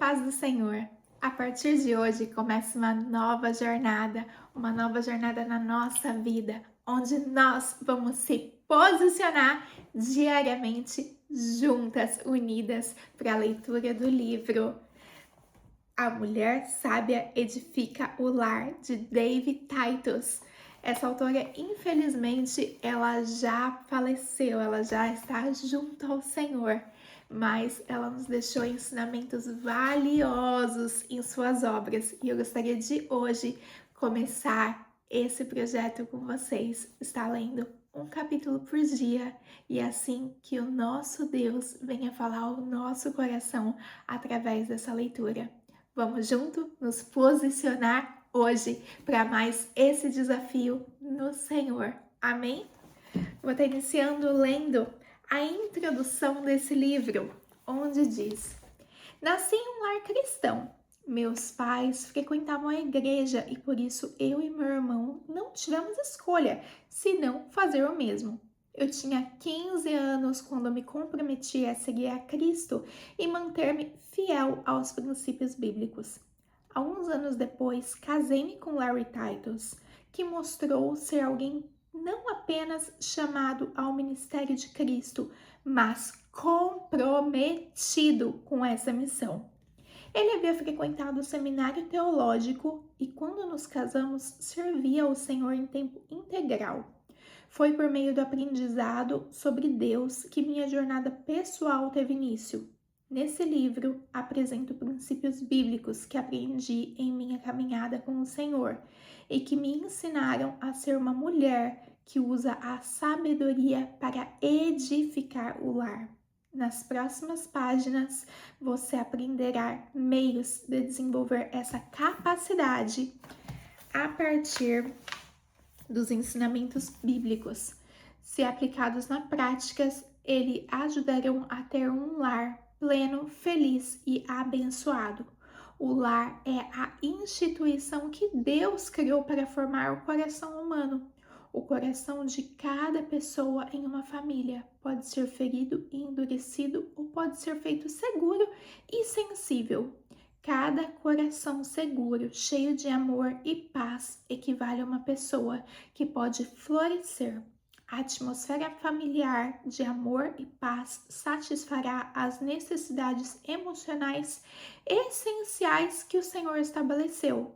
Paz do Senhor. A partir de hoje começa uma nova jornada na nossa vida, onde nós vamos se posicionar diariamente juntas, unidas para a leitura do livro A Mulher Sábia Edifica o Lar, de David Titus. Essa autora, infelizmente, ela já faleceu, ela já está junto ao Senhor, mas ela nos deixou ensinamentos valiosos em suas obras. E eu gostaria de hoje começar esse projeto com vocês. Está lendo um capítulo por dia, e é assim que o nosso Deus venha falar ao nosso coração através dessa leitura. Vamos junto nos posicionar hoje para mais esse desafio no Senhor. Amém? Vou estar iniciando lendo a introdução desse livro, onde diz: Nasci em um lar cristão. Meus pais frequentavam a igreja e por isso eu e meu irmão não tivemos escolha, senão fazer o mesmo. Eu tinha 15 anos quando me comprometi a seguir a Cristo e manter-me fiel aos princípios bíblicos. Alguns anos depois, casei-me com Larry Titus, que mostrou ser alguém não apenas chamado ao ministério de Cristo, mas comprometido com essa missão. Ele havia frequentado o seminário teológico e, quando nos casamos, servia ao Senhor em tempo integral. Foi por meio do aprendizado sobre Deus que minha jornada pessoal teve início. Nesse livro, apresento princípios bíblicos que aprendi em minha caminhada com o Senhor e que me ensinaram a ser uma mulher que usa a sabedoria para edificar o lar. Nas próximas páginas, você aprenderá meios de desenvolver essa capacidade a partir dos ensinamentos bíblicos. Se aplicados na prática, eles ajudarão a ter um lar pleno, feliz e abençoado. O lar é a instituição que Deus criou para formar o coração humano. O coração de cada pessoa em uma família pode ser ferido e endurecido ou pode ser feito seguro e sensível. Cada coração seguro, cheio de amor e paz, equivale a uma pessoa que pode florescer. A atmosfera familiar de amor e paz satisfará as necessidades emocionais essenciais que o Senhor estabeleceu.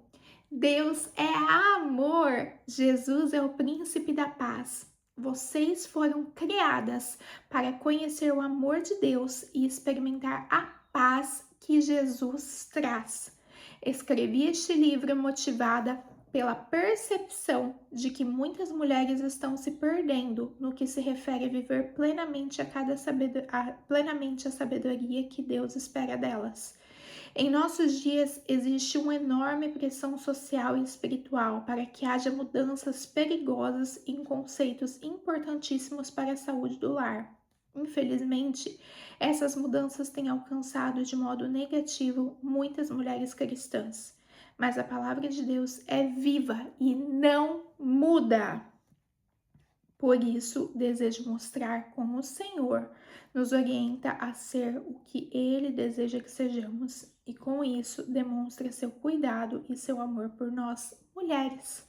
Deus é amor. Jesus é o príncipe da paz. Vocês foram criadas para conhecer o amor de Deus e experimentar a paz que Jesus traz. Escrevi este livro motivada pela percepção de que muitas mulheres estão se perdendo no que se refere a viver plenamente a sabedoria que Deus espera delas. Em nossos dias, existe uma enorme pressão social e espiritual para que haja mudanças perigosas em conceitos importantíssimos para a saúde do lar. Infelizmente, essas mudanças têm alcançado de modo negativo muitas mulheres cristãs. Mas a palavra de Deus é viva e não muda. Por isso, desejo mostrar como o Senhor nos orienta a ser o que Ele deseja que sejamos e, com isso, demonstra seu cuidado e seu amor por nós, mulheres.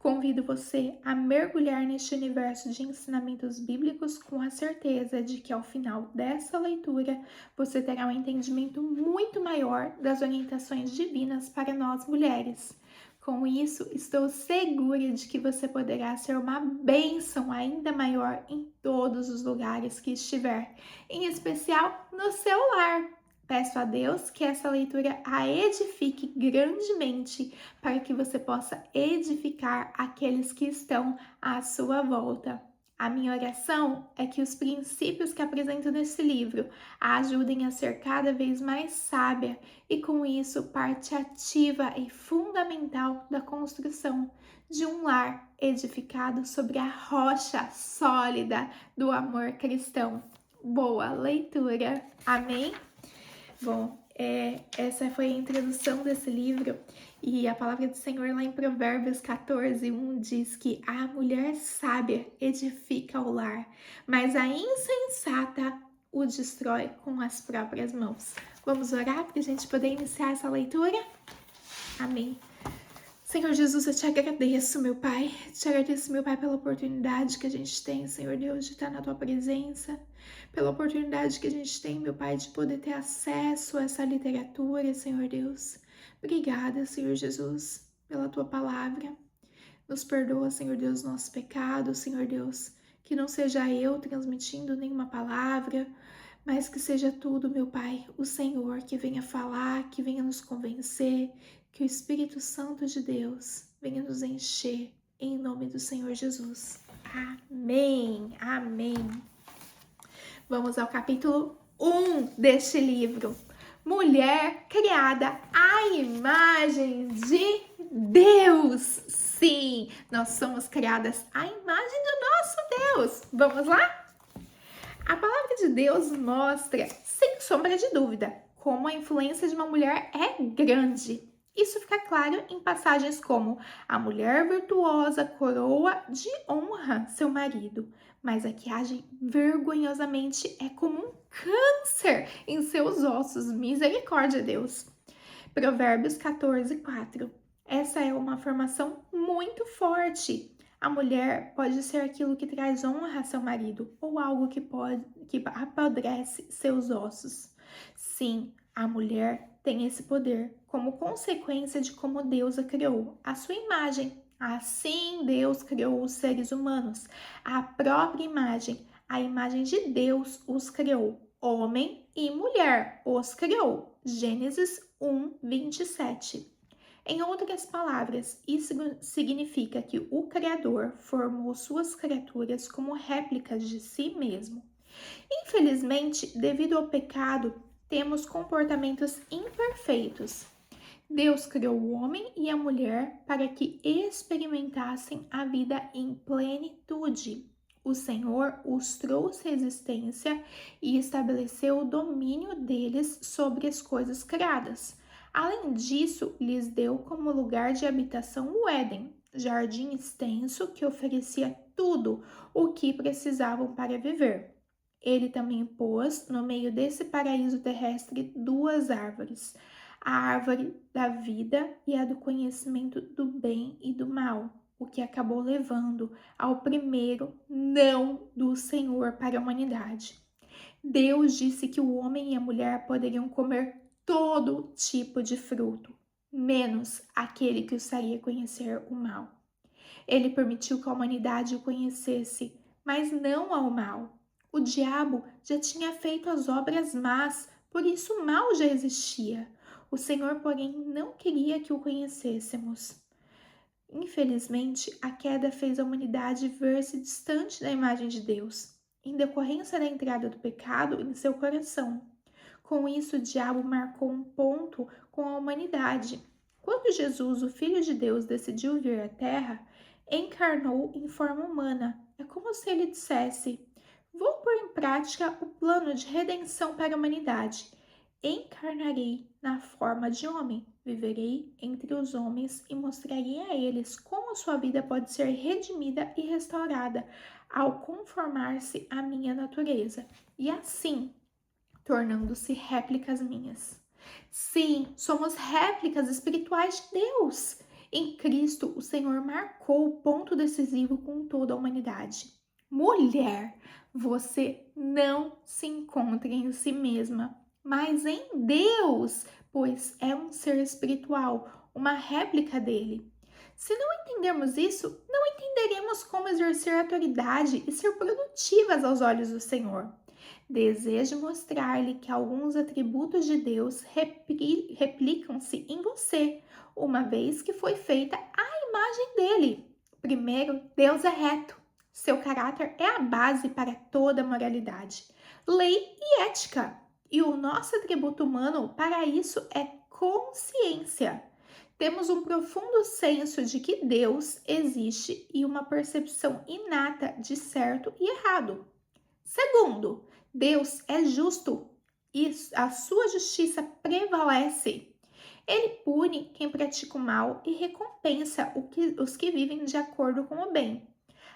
Convido você a mergulhar neste universo de ensinamentos bíblicos com a certeza de que, ao final dessa leitura, você terá um entendimento muito maior das orientações divinas para nós, mulheres. Com isso, estou segura de que você poderá ser uma bênção ainda maior em todos os lugares que estiver, em especial no seu lar. Peço a Deus que essa leitura a edifique grandemente para que você possa edificar aqueles que estão à sua volta. A minha oração é que os princípios que apresento nesse livro a ajudem a ser cada vez mais sábia e, com isso, parte ativa e fundamental da construção de um lar edificado sobre a rocha sólida do amor cristão. Boa leitura! Amém? Bom, essa foi a introdução desse livro e a palavra do Senhor lá em Provérbios 14:1 diz que a mulher sábia edifica o lar, mas a insensata o destrói com as próprias mãos. Vamos orar para a gente poder iniciar essa leitura? Amém. Senhor Jesus, eu te agradeço, meu Pai. Te agradeço, meu Pai, pela oportunidade que a gente tem, Senhor Deus, de estar na Tua presença. Pela oportunidade que a gente tem, meu Pai, de poder ter acesso a essa literatura, Senhor Deus. Obrigada, Senhor Jesus, pela Tua palavra. Nos perdoa, Senhor Deus, nossos pecados, Senhor Deus. Que não seja eu transmitindo nenhuma palavra, mas que seja tudo, meu Pai, o Senhor que venha falar, que venha nos convencer, que o Espírito Santo de Deus venha nos encher, em nome do Senhor Jesus. Amém, amém. Vamos ao capítulo 1 deste livro. Mulher criada à imagem de Deus. Sim, nós somos criadas à imagem do nosso Deus. Vamos lá? A palavra de Deus mostra, sem sombra de dúvida, como a influência de uma mulher é grande. Isso fica claro em passagens como a mulher virtuosa coroa de honra seu marido, mas a que age vergonhosamente é como um câncer em seus ossos. Misericórdia, Deus. Provérbios 14:4. Essa é uma afirmação muito forte. A mulher pode ser aquilo que traz honra a seu marido ou algo que apodrece seus ossos. Sim, a mulher tem esse poder como consequência de como Deus a criou, a sua imagem. Assim Deus criou os seres humanos, a própria imagem, a imagem de Deus os criou. Homem e mulher os criou. Gênesis 1:27. Em outras palavras, isso significa que o Criador formou suas criaturas como réplicas de si mesmo. Infelizmente, devido ao pecado, temos comportamentos imperfeitos. Deus criou o homem e a mulher para que experimentassem a vida em plenitude. O Senhor os trouxe à existência e estabeleceu o domínio deles sobre as coisas criadas. Além disso, lhes deu como lugar de habitação o Éden, jardim extenso que oferecia tudo o que precisavam para viver. Ele também pôs no meio desse paraíso terrestre duas árvores, a árvore da vida e a do conhecimento do bem e do mal, o que acabou levando ao primeiro não do Senhor para a humanidade. Deus disse que o homem e a mulher poderiam comer todo tipo de fruto, menos aquele que os faria conhecer o mal. Ele permitiu que a humanidade o conhecesse, mas não ao mal. O diabo já tinha feito as obras más, por isso o mal já existia. O Senhor, porém, não queria que o conhecêssemos. Infelizmente, a queda fez a humanidade ver-se distante da imagem de Deus, em decorrência da entrada do pecado em seu coração. Com isso, o diabo marcou um ponto com a humanidade. Quando Jesus, o Filho de Deus, decidiu vir à Terra, encarnou em forma humana. É como se ele dissesse: vou pôr em prática o plano de redenção para a humanidade. Encarnarei na forma de homem, viverei entre os homens e mostrarei a eles como sua vida pode ser redimida e restaurada ao conformar-se à minha natureza, e assim tornando-se réplicas minhas. Sim, somos réplicas espirituais de Deus. Em Cristo, o Senhor marcou o ponto decisivo com toda a humanidade. Mulher, você não se encontra em si mesma, mas em Deus, pois é um ser espiritual, uma réplica dele. Se não entendermos isso, não entenderemos como exercer autoridade e ser produtivas aos olhos do Senhor. Desejo mostrar-lhe que alguns atributos de Deus replicam-se em você, uma vez que foi feita à imagem dele. Primeiro, Deus é reto. Seu caráter é a base para toda moralidade, lei e ética. E o nosso atributo humano para isso é consciência. Temos um profundo senso de que Deus existe e uma percepção inata de certo e errado. Segundo, Deus é justo e a sua justiça prevalece. Ele pune quem pratica o mal e recompensa os que vivem de acordo com o bem.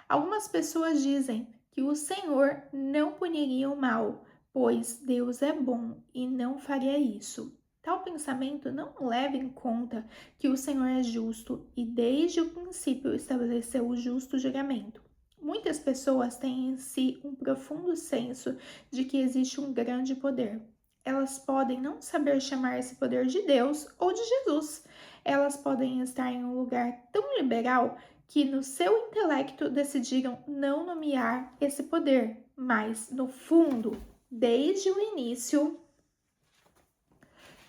Algumas pessoas dizem que o Senhor não puniria o mal, pois Deus é bom e não faria isso. Tal pensamento não leva em conta que o Senhor é justo e desde o princípio estabeleceu o justo julgamento. Muitas pessoas têm em si um profundo senso de que existe um grande poder. Elas podem não saber chamar esse poder de Deus ou de Jesus. Elas podem estar em um lugar tão liberal que no seu intelecto decidiram não nomear esse poder, mas no fundo, desde o início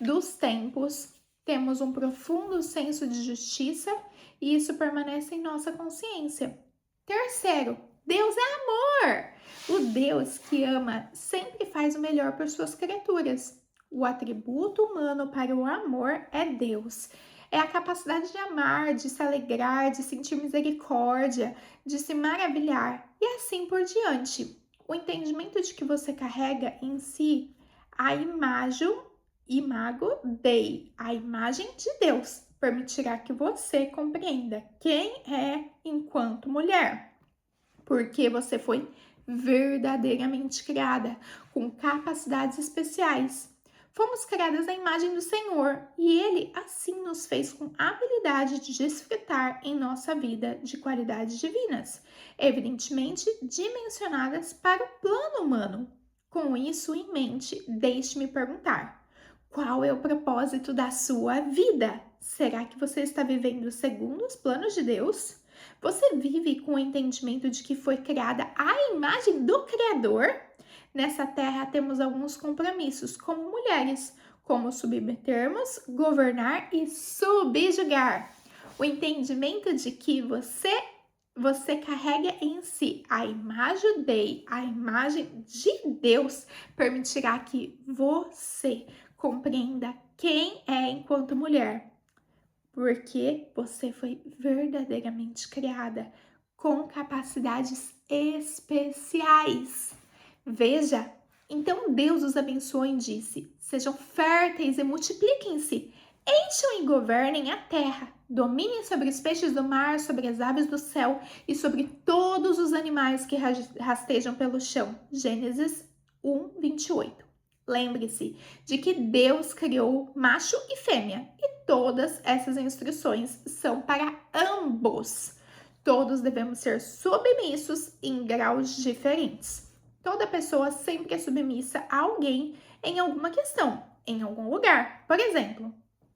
dos tempos, temos um profundo senso de justiça e isso permanece em nossa consciência. Terceiro, Deus é amor. O Deus que ama sempre faz o melhor por suas criaturas. O atributo humano para o amor é Deus. É a capacidade de amar, de se alegrar, de sentir misericórdia, de se maravilhar e assim por diante. O entendimento de que você carrega em si a imago Dei, a imagem de Deus, permitirá que você compreenda quem é enquanto mulher, porque você foi verdadeiramente criada com capacidades especiais. Fomos criadas à imagem do Senhor e Ele assim nos fez com habilidade de desfrutar em nossa vida de qualidades divinas, evidentemente dimensionadas para o plano humano. Com isso em mente, deixe-me perguntar: qual é o propósito da sua vida? Será que você está vivendo segundo os planos de Deus? Você vive com o entendimento de que foi criada à imagem do Criador? Nessa terra temos alguns compromissos como mulheres, como submetermos, governar e subjugar. O entendimento de que você carrega em si a imagem Dei, a imagem de Deus, permitirá que você compreenda quem é enquanto mulher, porque você foi verdadeiramente criada com capacidades especiais. Veja, então Deus os abençoou e disse: sejam férteis e multipliquem-se, encham e governem a terra, dominem sobre os peixes do mar, sobre as aves do céu e sobre todos os animais que rastejam pelo chão. Gênesis 1, 28. Lembre-se de que Deus criou macho e fêmea e todas essas instruções são para ambos. Todos devemos ser submissos em graus diferentes. Toda pessoa sempre é submissa a alguém em alguma questão, em algum lugar. Por exemplo,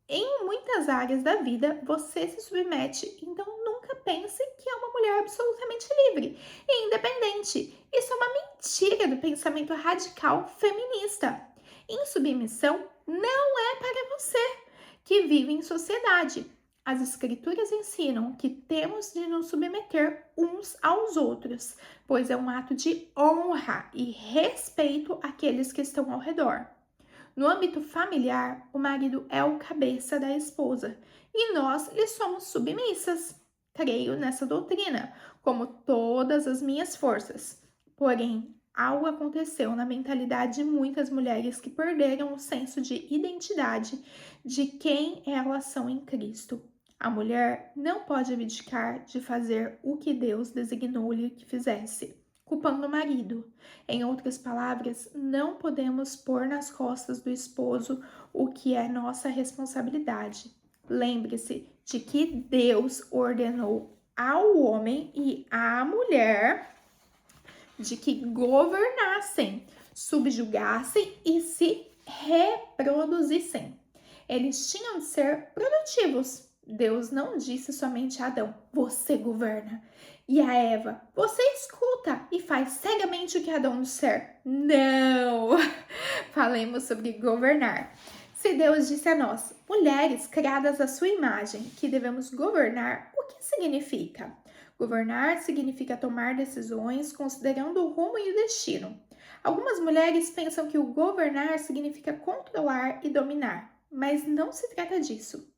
em muitas áreas da vida você se submete, então nunca pense que é uma mulher absolutamente livre e independente. Isso é uma mentira do pensamento radical feminista. Insubmissão não é para você que vive em sociedade. As escrituras ensinam que temos de nos submeter uns aos outros, pois é um ato de honra e respeito àqueles que estão ao redor. No âmbito familiar, o marido é o cabeça da esposa e nós lhe somos submissas. Creio nessa doutrina, como todas as minhas forças. Porém, algo aconteceu na mentalidade de muitas mulheres que perderam o senso de identidade de quem elas são em Cristo. A mulher não pode abdicar de fazer o que Deus designou-lhe que fizesse, culpando o marido. Em outras palavras, não podemos pôr nas costas do esposo o que é nossa responsabilidade. Lembre-se de que Deus ordenou ao homem e à mulher de que governassem, subjugassem e se reproduzissem. Eles tinham de ser produtivos. Deus não disse somente a Adão: você governa. E a Eva: você escuta e faz cegamente o que Adão disser. Não! Falemos sobre governar. Se Deus disse a nós, mulheres criadas à sua imagem, que devemos governar, o que significa? Governar significa tomar decisões considerando o rumo e o destino. Algumas mulheres pensam que o governar significa controlar e dominar, mas não se trata disso.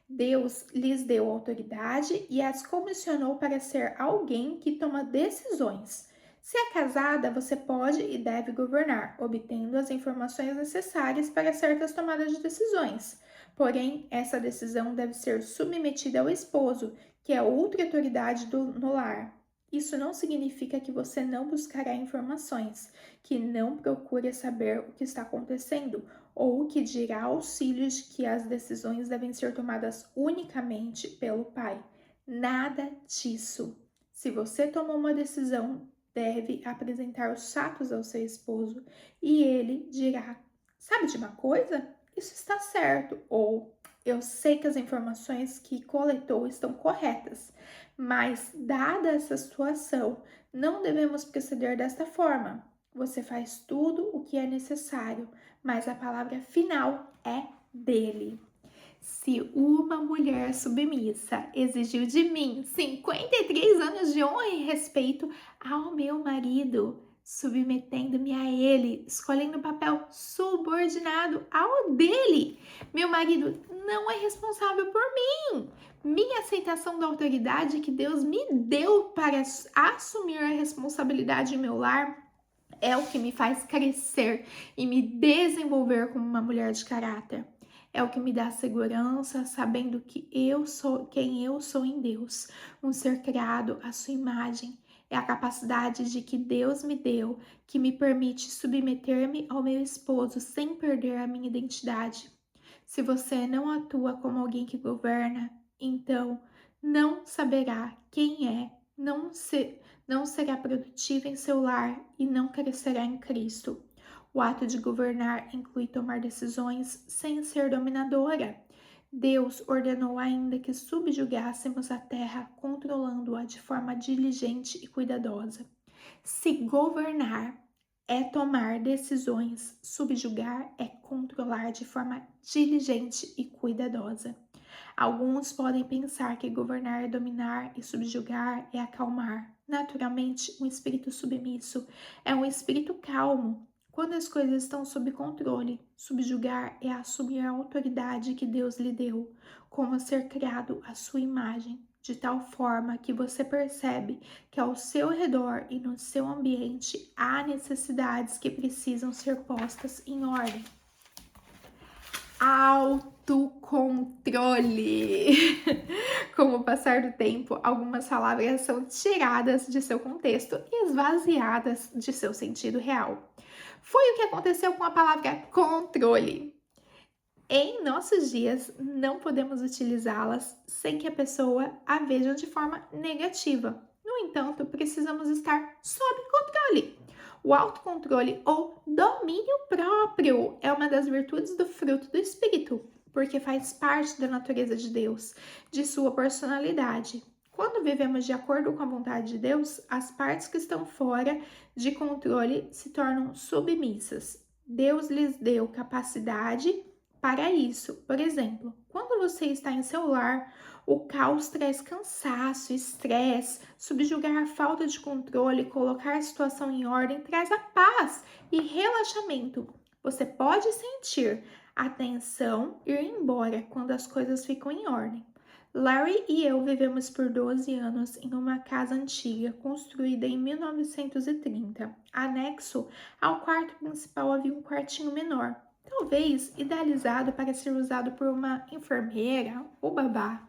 Deus lhes deu autoridade e as comissionou para ser alguém que toma decisões. Se é casada, você pode e deve governar, obtendo as informações necessárias para certas tomadas de decisões. Porém, essa decisão deve ser submetida ao esposo, que é outra autoridade no lar. Isso não significa que você não buscará informações, que não procure saber o que está acontecendo, ou que dirá aos filhos que as decisões devem ser tomadas unicamente pelo pai. Nada disso. Se você tomou uma decisão, deve apresentar os fatos ao seu esposo e ele dirá: sabe de uma coisa? Isso está certo. Ou eu sei que as informações que coletou estão corretas, mas dada essa situação, não devemos proceder desta forma. Você faz tudo o que é necessário, mas a palavra final é dele. Se uma mulher submissa exigiu de mim 53 anos de honra e respeito ao meu marido, submetendo-me a ele, escolhendo o papel subordinado ao dele, meu marido não é responsável por mim. Minha aceitação da autoridade que Deus me deu para assumir a responsabilidade em meu lar é o que me faz crescer e me desenvolver como uma mulher de caráter. É o que me dá segurança, sabendo que eu sou quem eu sou em Deus, um ser criado à sua imagem. É a capacidade de que Deus me deu, que me permite submeter-me ao meu esposo sem perder a minha identidade. Se você não atua como alguém que governa, então não saberá quem é, não será produtiva em seu lar e não crescerá em Cristo. O ato de governar inclui tomar decisões sem ser dominadora. Deus ordenou ainda que subjugássemos a terra, controlando-a de forma diligente e cuidadosa. Se governar é tomar decisões, subjugar é controlar de forma diligente e cuidadosa. Alguns podem pensar que governar é dominar e subjugar é acalmar. Naturalmente, um espírito submisso é um espírito calmo. Quando as coisas estão sob controle, subjugar é assumir a autoridade que Deus lhe deu, como ser criado à sua imagem, de tal forma que você percebe que ao seu redor e no seu ambiente há necessidades que precisam ser postas em ordem. Autocontrole. Com o passar do tempo, algumas palavras são tiradas de seu contexto e esvaziadas de seu sentido real. Foi o que aconteceu com a palavra controle. Em nossos dias, não podemos utilizá-las sem que a pessoa a veja de forma negativa. No entanto, precisamos estar sob controle. O autocontrole ou domínio próprio é uma das virtudes do fruto do Espírito, porque faz parte da natureza de Deus, de sua personalidade. Quando vivemos de acordo com a vontade de Deus, as partes que estão fora de controle se tornam submissas. Deus lhes deu capacidade para isso. Por exemplo, quando você está em seu lar, o caos traz cansaço, estresse, subjugar a falta de controle, colocar a situação em ordem traz a paz e relaxamento. Você pode sentir a tensão ir embora quando as coisas ficam em ordem. Larry e eu vivemos por 12 anos em uma casa antiga, construída em 1930. Anexo ao quarto principal havia um quartinho menor, talvez idealizado para ser usado por uma enfermeira ou babá.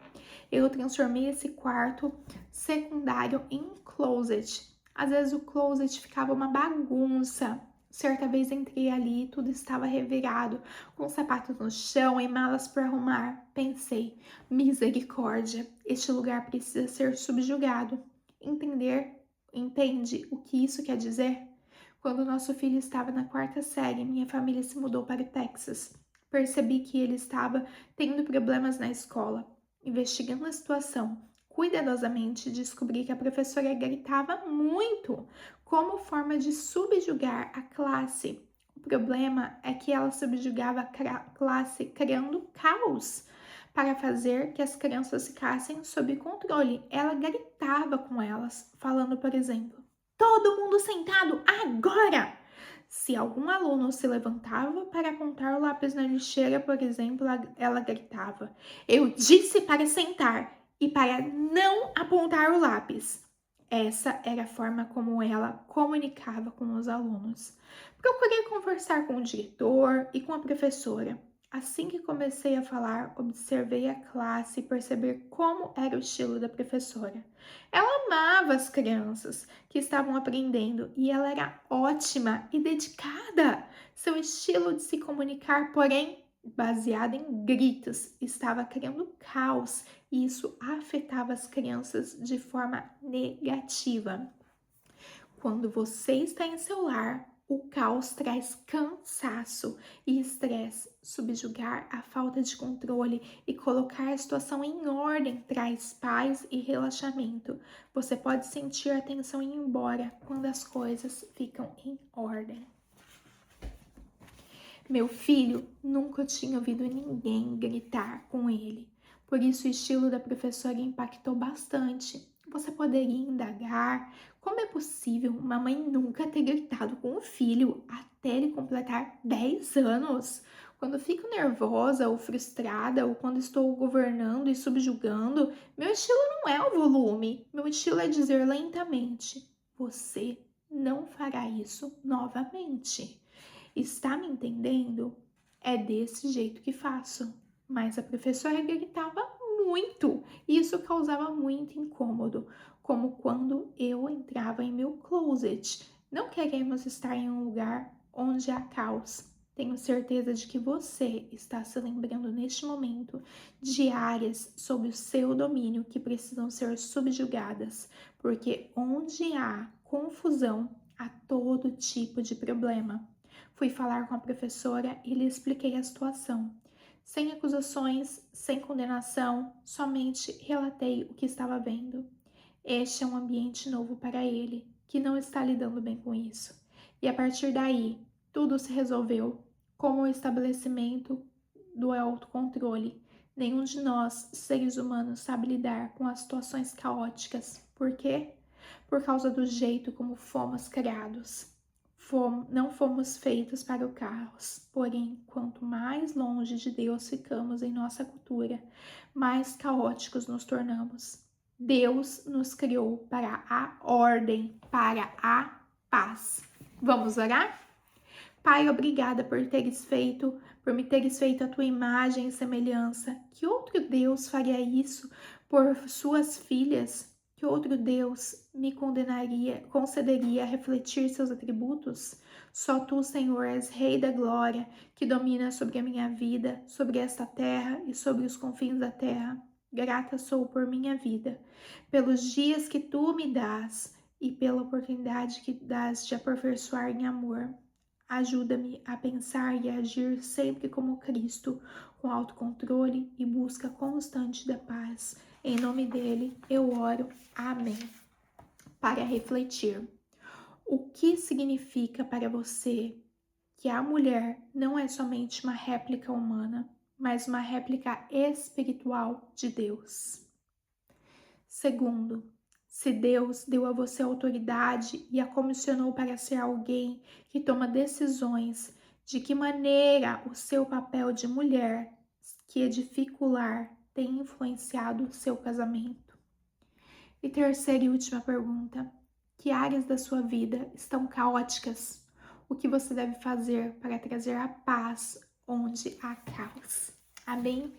Eu transformei esse quarto secundário em closet. Às vezes o closet ficava uma bagunça. Certa vez entrei ali e tudo estava revirado, com sapatos no chão e malas para arrumar. Pensei, misericórdia, este lugar precisa ser subjugado. Entende o que isso quer dizer? Quando nosso filho estava na 4ª série, minha família se mudou para o Texas. Percebi que ele estava tendo problemas na escola. Investigando a situação cuidadosamente, descobri que a professora gritava muito, como forma de subjugar a classe. O problema é que ela subjugava a classe criando caos para fazer que as crianças ficassem sob controle. Ela gritava com elas, falando, por exemplo, todo mundo sentado agora! Se algum aluno se levantava para apontar o lápis na lixeira, por exemplo, ela gritava: eu disse para sentar e para não apontar o lápis. Essa era a forma como ela comunicava com os alunos. Procurei conversar com o diretor e com a professora. Assim que comecei a falar, observei a classe e perceber como era o estilo da professora. Ela amava as crianças que estavam aprendendo e ela era ótima e dedicada. Seu estilo de se comunicar, porém, baseado em gritos, estava criando caos e isso afetava as crianças de forma negativa. Quando você está em seu lar, o caos traz cansaço e estresse. Subjugar a falta de controle e colocar a situação em ordem traz paz e relaxamento. Você pode sentir a tensão ir embora quando as coisas ficam em ordem. Meu filho nunca tinha ouvido ninguém gritar com ele. Por isso o estilo da professora impactou bastante. Você poderia indagar como é possível uma mãe nunca ter gritado com o filho até ele completar 10 anos? Quando fico nervosa ou frustrada ou quando estou governando e subjugando, meu estilo não é o volume. Meu estilo é dizer lentamente: você não fará isso novamente. Está me entendendo? É desse jeito que faço. Mas a professora gritava muito e isso causava muito incômodo, como quando eu entrava em meu closet. Não queremos estar em um lugar onde há caos. Tenho certeza de que você está se lembrando neste momento de áreas sob o seu domínio que precisam ser subjugadas, porque onde há confusão, há todo tipo de problema. Fui falar com a professora e lhe expliquei a situação. Sem acusações, sem condenação, somente relatei o que estava vendo. Este é um ambiente novo para ele, que não está lidando bem com isso. E a partir daí, tudo se resolveu, como o estabelecimento do autocontrole. Nenhum de nós, seres humanos, sabe lidar com as situações caóticas. Por quê? Por causa do jeito como fomos criados. Não fomos feitos para o caos, porém, quanto mais longe de Deus ficamos em nossa cultura, mais caóticos nos tornamos. Deus nos criou para a ordem, para a paz. Vamos orar? Pai, obrigada por me teres feito a tua imagem e semelhança. Que outro Deus faria isso por suas filhas? Que outro Deus me concederia a refletir seus atributos? Só tu, Senhor, és Rei da glória, que domina sobre a minha vida, sobre esta terra e sobre os confins da terra. Grata sou por minha vida, pelos dias que tu me dás e pela oportunidade que dás de aperfeiçoar em amor. Ajuda-me a pensar e agir sempre como Cristo, com autocontrole e busca constante da paz. Em nome dele eu oro. Amém. Para refletir, o que significa para você que a mulher não é somente uma réplica humana, mas uma réplica espiritual de Deus? Segundo, se Deus deu a você autoridade e a comissionou para ser alguém que toma decisões, de que maneira o seu papel de mulher que edifica o lar tem influenciado o seu casamento? E terceira e última pergunta: que áreas da sua vida estão caóticas? O que você deve fazer para trazer a paz onde há caos? Amém?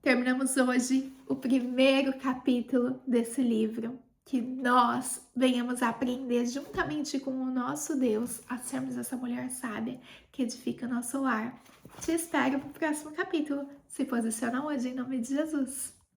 Terminamos hoje o primeiro capítulo desse livro. Que nós venhamos a aprender juntamente com o nosso Deus a sermos essa mulher sábia que edifica nosso lar. Te espero para o próximo capítulo. Se posiciona hoje em nome de Jesus.